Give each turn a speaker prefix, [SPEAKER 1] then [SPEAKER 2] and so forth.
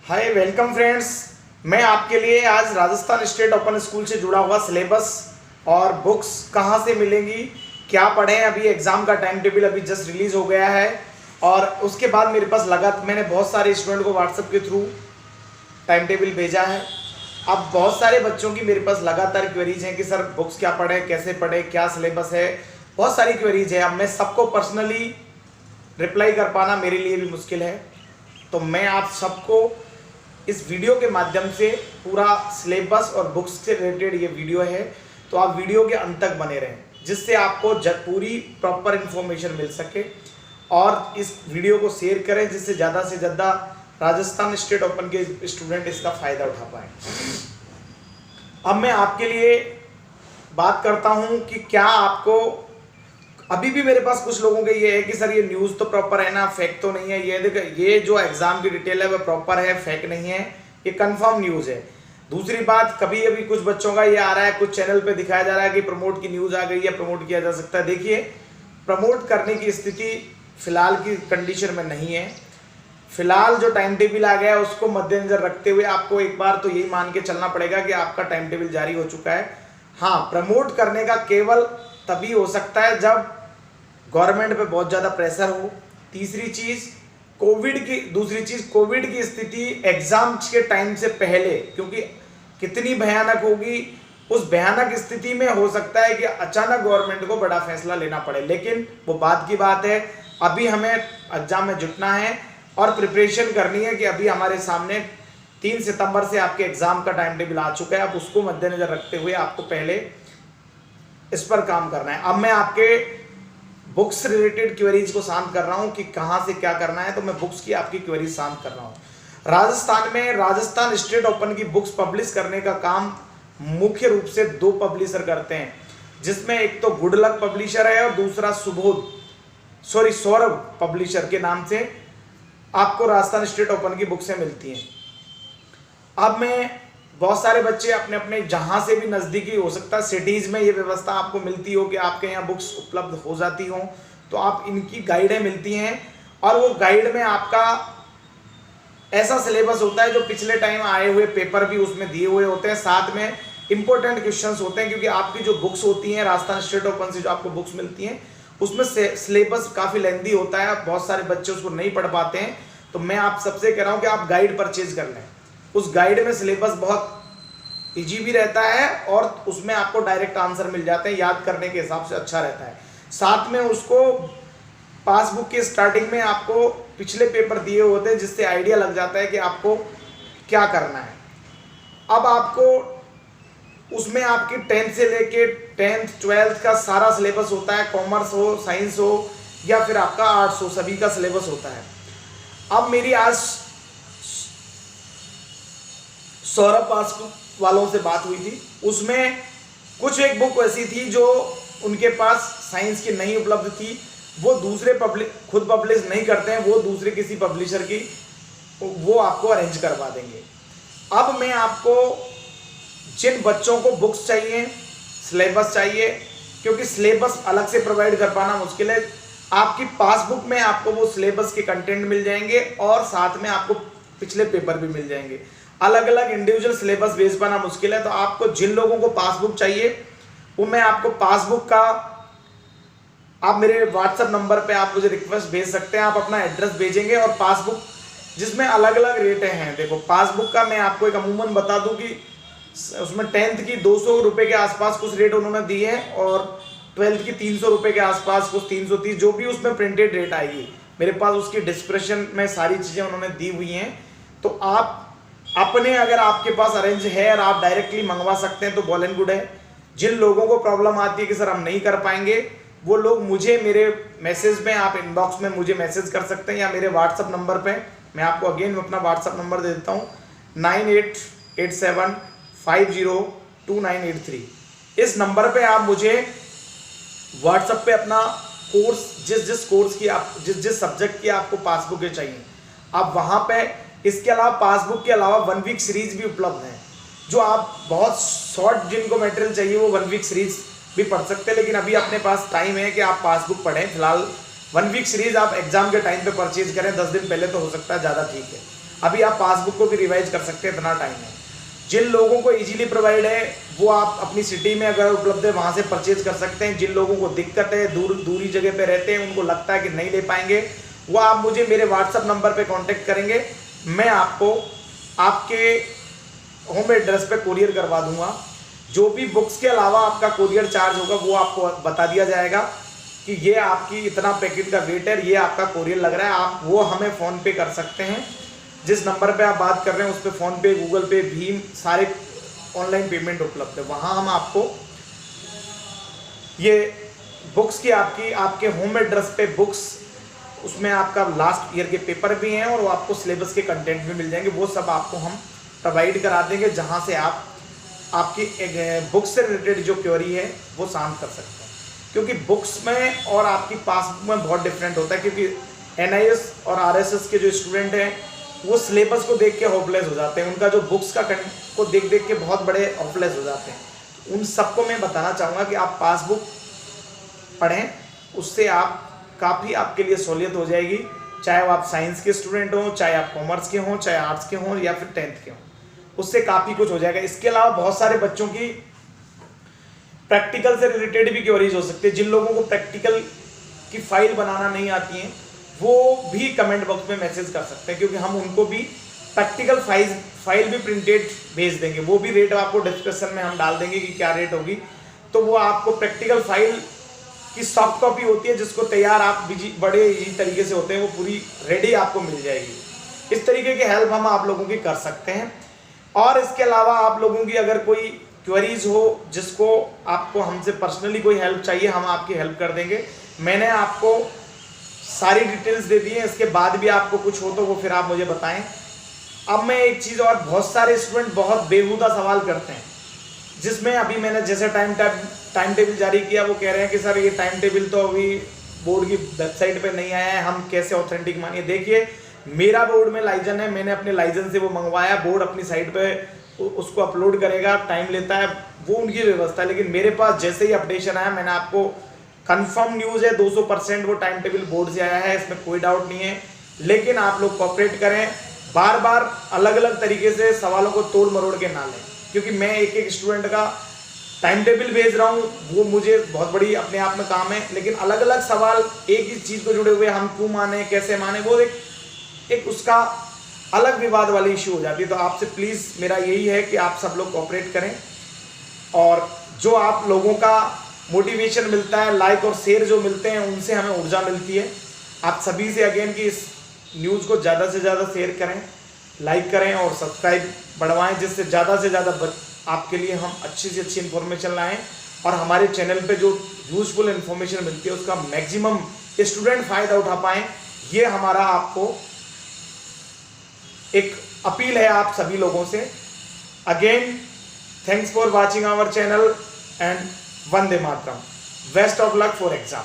[SPEAKER 1] Hi welcome friends. मैं आपके लिए आज राजस्थान स्टेट ओपन स्कूल से जुड़ा हुआ सिलेबस और बुक्स कहाँ से मिलेंगी, क्या पढ़ें। अभी एग्ज़ाम का टाइम टेबल अभी जस्ट रिलीज़ हो गया है और उसके बाद मेरे पास मैंने बहुत सारे स्टूडेंट को व्हाट्सएप के थ्रू टाइम टेबल भेजा है। अब बहुत सारे बच्चों की मेरे पास लगातार क्वेरीज हैं कि सर बुक्स क्या पढ़ें, कैसे पढ़ें, क्या सिलेबस है, बहुत सारी क्वेरीज है। अब मैं सबको पर्सनली रिप्लाई कर पाना मेरे लिए भी मुश्किल है, तो मैं आप सबको इस वीडियो के माध्यम से पूरा सिलेबस और बुक्स से रिलेटेड ये वीडियो है, तो आप वीडियो के अंत तक बने रहें जिससे आपको पूरी प्रॉपर इन्फॉर्मेशन मिल सके। और इस वीडियो को शेयर करें जिससे ज़्यादा से ज़्यादा राजस्थान स्टेट ओपन के स्टूडेंट इसका फ़ायदा उठा पाएँ। अब मैं आपके लिए बात करता हूँ कि क्या आपको अभी भी मेरे पास कुछ लोगों के ये है कि सर ये न्यूज़ तो प्रॉपर है ना, फेक तो नहीं है। ये देखो, ये जो एग्ज़ाम की डिटेल है वो प्रॉपर है, फेक नहीं है, ये कंफर्म न्यूज़ है। दूसरी बात, कभी अभी कुछ बच्चों का ये आ रहा है, कुछ चैनल पे दिखाया जा रहा है कि प्रमोट की न्यूज़ आ गई है, प्रमोट किया जा सकता है। देखिए, प्रमोट करने की स्थिति फ़िलहाल की कंडीशन में नहीं है। फ़िलहाल जो टाइम टेबल आ गया है उसको मद्देनज़र रखते हुए आपको एक बार तो यही मान के चलना पड़ेगा कि आपका टाइम टेबल जारी हो चुका है। हाँ, प्रमोट करने का केवल तभी हो सकता है जब गवर्नमेंट पे बहुत ज़्यादा प्रेशर हो। दूसरी चीज़ कोविड की स्थिति एग्जाम के टाइम से पहले, क्योंकि कितनी भयानक होगी, उस भयानक स्थिति में हो सकता है कि अचानक गवर्नमेंट को बड़ा फैसला लेना पड़े, लेकिन वो बात की बात है। अभी हमें एग्जाम में जुटना है और प्रिपरेशन करनी है कि अभी हमारे सामने 3 सितंबर से आपके एग्जाम का टाइम टेबल आ चुका है। अब उसको मद्देनजर रखते हुए आपको पहले इस पर काम करना है। अब मैं आपके बुक्स रिलेटेड क्वेरीज को शांत कर रहा हूं कि कहां से क्या करना है, तो मैं बुक्स की आपकी क्वेरीज शांत कर रहा हूं। राजस्थान में राजस्थान स्टेट ओपन की बुक्स पब्लिश करने का काम मुख्य रूप से 2 पब्लिशर करते हैं, जिसमें एक तो गुड लक पब्लिशर है और दूसरा सौरभ पब्लिशर के नाम से आपको राजस्थान स्टेट ओपन की बुक्सें मिलती हैं। अब मैं बहुत सारे बच्चे अपने अपने जहाँ से भी नज़दीकी हो सकता है सिटीज़ में ये व्यवस्था आपको मिलती हो कि आपके यहाँ बुक्स उपलब्ध हो जाती हों, तो आप इनकी गाइडें मिलती हैं और वो गाइड में आपका ऐसा सिलेबस होता है जो पिछले टाइम आए हुए पेपर भी उसमें दिए हुए होते हैं, साथ में इंपॉर्टेंट क्वेश्चंस होते हैं। क्योंकि आपकी जो बुक्स होती हैं राजस्थान स्टेट ओपन से जो आपको बुक्स मिलती हैं उसमें सिलेबस काफ़ी लेंथी होता है, बहुत सारे बच्चे उसको नहीं पढ़ पाते हैं। तो मैं आप सबसे कह रहा हूँ कि आप गाइड परचेज कर लें। उस गाइड में सिलेबस बहुत इजी भी रहता है और उसमें आपको डायरेक्ट आंसर मिल जाते हैं, याद करने के हिसाब से अच्छा रहता है। साथ में उसको पासबुक के स्टार्टिंग में आपको पिछले पेपर दिए होते हैं जिससे आइडिया लग जाता है कि आपको क्या करना है। अब आपको उसमें आपकी 10th से लेके 10th 12th का सारा सिलेबस होता है, कॉमर्स हो, साइंस हो या फिर आपका आर्ट्स हो, सभी का सिलेबस होता है। अब मेरी आज सौरभ पासबुक वालों से बात हुई थी, उसमें कुछ एक बुक ऐसी थी जो उनके पास साइंस की नहीं उपलब्ध थी, वो दूसरे खुद पब्लिश नहीं करते हैं, वो दूसरे किसी पब्लिशर की वो आपको अरेंज करवा देंगे। अब मैं आपको जिन बच्चों को बुक्स चाहिए, सिलेबस चाहिए, क्योंकि सिलेबस अलग से प्रोवाइड कर पाना मुश्किल है, आपकी पासबुक में आपको वो सिलेबस के कंटेंट मिल जाएंगे और साथ में आपको पिछले पेपर भी मिल जाएंगे। अलग अलग इंडिविजुअल सिलेबस भेज पाना मुश्किल है, तो आपको जिन लोगों को पासबुक चाहिए वो मैं आपको पासबुक का, आप मेरे व्हाट्सएप नंबर पे आप मुझे रिक्वेस्ट भेज सकते हैं, आप अपना एड्रेस भेजेंगे और पासबुक जिसमें अलग अलग रेट हैं। देखो, पासबुक का मैं आपको एक अमूमन बता दूं कि उसमें 10th की 200 रुपये के आसपास कुछ रेट उन्होंने दिए हैं और 12th की 300 रुपये के आसपास कुछ 330, जो भी उसमें प्रिंटेड रेट आएगी मेरे पास उसकी डिस्क्रिप्शन में सारी चीज़ें उन्होंने दी हुई हैं। तो आप अपने, अगर आपके पास अरेंज है और आप डायरेक्टली मंगवा सकते हैं तो वेल एंड गुड है। जिन लोगों को प्रॉब्लम आती है कि सर हम नहीं कर पाएंगे, वो लोग मुझे मेरे मैसेज में, आप इनबॉक्स में मुझे मैसेज कर सकते हैं या मेरे व्हाट्सअप नंबर पे, मैं आपको अगेन अपना व्हाट्सअप नंबर दे देता हूँ 9887502983। इस नंबर पे आप मुझे व्हाट्सएप पे अपना कोर्स, जिस कोर्स की आप जिस सब्जेक्ट की आपको पासबुक चाहिए, आप वहाँ पे, इसके अलावा पासबुक के अलावा 1 वीक सीरीज भी उपलब्ध है, जो आप बहुत शॉर्ट, जिनको मटेरियल चाहिए वो 1 वीक सीरीज भी पढ़ सकते हैं। लेकिन अभी अपने पास टाइम है कि आप पासबुक पढ़ें। फिलहाल 1 वीक सीरीज आप एग्जाम के टाइम पे परचेज करें, 10 दिन पहले तो हो सकता है ज़्यादा ठीक है। अभी आप पासबुक को भी रिवाइज कर सकते हैं, इतना टाइम है। जिन लोगों को इजीली प्रोवाइड है वो आप अपनी सिटी में अगर उपलब्ध है वहाँ से परचेज कर सकते हैं। जिन लोगों को दिक्कत है, दूरी जगह पे रहते हैं, उनको लगता है कि नहीं ले पाएंगे, वो आप मुझे मेरे व्हाट्सअप नंबर पे कांटेक्ट करेंगे, मैं आपको आपके होम एड्रेस पे कुरियर करवा दूंगा। जो भी बुक्स के अलावा आपका कुरियर चार्ज होगा वो आपको बता दिया जाएगा कि ये आपकी इतना पैकेट का वेट है, ये आपका कुरियर लग रहा है। आप वो हमें फ़ोन पे कर सकते हैं। जिस नंबर पे आप बात कर रहे हैं उस पर फ़ोन पे, गूगल पे, भीम सारे ऑनलाइन पेमेंट उपलब्ध है। वहाँ हम आपको ये बुक्स की आपके होम एड्रेस पे बुक्स, उसमें आपका लास्ट ईयर के पेपर भी हैं और वो आपको सिलेबस के कंटेंट भी मिल जाएंगे, वो सब आपको हम प्रोवाइड करा देंगे, जहाँ से आप आपकी बुक्स से रिलेटेड जो क्वेरी है वो शांत कर सकते हैं। क्योंकि बुक्स में और आपकी पासबुक में बहुत डिफरेंट होता है, क्योंकि NIS और RSS के जो स्टूडेंट हैं वो सिलेबस को देख के होपलेस हो जाते हैं, उनका जो बुक्स का को देख के बहुत बड़े होपलेस हो जाते हैं। उन सबको मैं बताना चाहूँगा कि आप पासबुक पढ़ें, उससे आप काफ़ी आपके लिए सहूलियत हो जाएगी। चाहे वो आप साइंस के स्टूडेंट हों, चाहे आप कॉमर्स के हों, चाहे आर्ट्स के हों या फिर 10th के हों, उससे काफ़ी कुछ हो जाएगा। इसके अलावा बहुत सारे बच्चों की प्रैक्टिकल से रिलेटेड भी क्वेरीज हो सकती है। जिन लोगों को प्रैक्टिकल की फाइल बनाना नहीं आती है वो भी कमेंट बॉक्स में मैसेज कर सकते हैं, क्योंकि हम उनको भी प्रैक्टिकल फाइल भी प्रिंटेड भेज देंगे। वो भी रेट आपको डिस्क्रिप्शन में हम डाल देंगे कि क्या रेट होगी। तो वो आपको प्रैक्टिकल फाइल की सॉफ्ट कॉपी होती है जिसको तैयार आप बड़े इजी तरीके से होते हैं, वो पूरी रेडी आपको मिल जाएगी। इस तरीके की हेल्प हम आप लोगों की कर सकते हैं। और इसके अलावा आप लोगों की अगर कोई क्वेरीज हो जिसको आपको हमसे पर्सनली कोई हेल्प चाहिए, हम आपकी हेल्प कर देंगे। मैंने आपको सारी डिटेल्स दे दी हैं, इसके बाद भी आपको कुछ हो तो वो फिर आप मुझे बताएं। अब मैं एक चीज़ और, बहुत सारे स्टूडेंट बहुत बेहुदा सवाल करते हैं, जिसमें अभी मैंने जैसे टाइम टेबल जारी किया, वो कह रहे हैं कि सर ये टाइम टेबल तो अभी बोर्ड की वेबसाइट पे नहीं आया है, हम कैसे ऑथेंटिक मानिए। देखिए मेरा बोर्ड में लाइजन है, मैंने अपने लाइजन से वो मंगवाया, बोर्ड अपनी साइट पे उसको अपलोड करेगा, टाइम लेता है, वो उनकी व्यवस्था है। लेकिन मेरे पास जैसे ही अपडेशन आया, मैंने आपको कंफर्म न्यूज़ है 200% वो टाइम टेबल बोर्ड से आया है, इसमें कोई डाउट नहीं है। लेकिन आप लोग कोऑपरेट करें, बार बार अलग अलग तरीके से सवालों को तोड़ मरोड़ के ना लें, क्योंकि मैं एक स्टूडेंट का टाइम टेबल भेज रहा हूँ, वो मुझे बहुत बड़ी अपने आप में काम है, लेकिन अलग अलग सवाल एक ही चीज़ को जुड़े हुए, हम क्यों माने, कैसे माने, वो एक उसका अलग विवाद वाली इशू हो जाती है। तो आपसे प्लीज़ मेरा यही है कि आप सब लोग कोऑपरेट करें, और जो आप लोगों का मोटिवेशन मिलता है, लाइक और शेयर जो मिलते हैं, उनसे हमें ऊर्जा मिलती है। आप सभी से अगेन कि इस न्यूज़ को ज़्यादा से ज़्यादा शेयर करें, लाइक करें और सब्सक्राइब बढ़वाएं, जिससे ज़्यादा से ज़्यादा आपके लिए हम अच्छी से अच्छी इन्फॉर्मेशन लाएं और हमारे चैनल पे जो यूजफुल इन्फॉर्मेशन मिलती है उसका मैक्सिमम स्टूडेंट फ़ायदा उठा पाएँ। ये हमारा आपको एक अपील है आप सभी लोगों से। Again thanks for watching our channel and Vande Mataram. Best of luck for exam.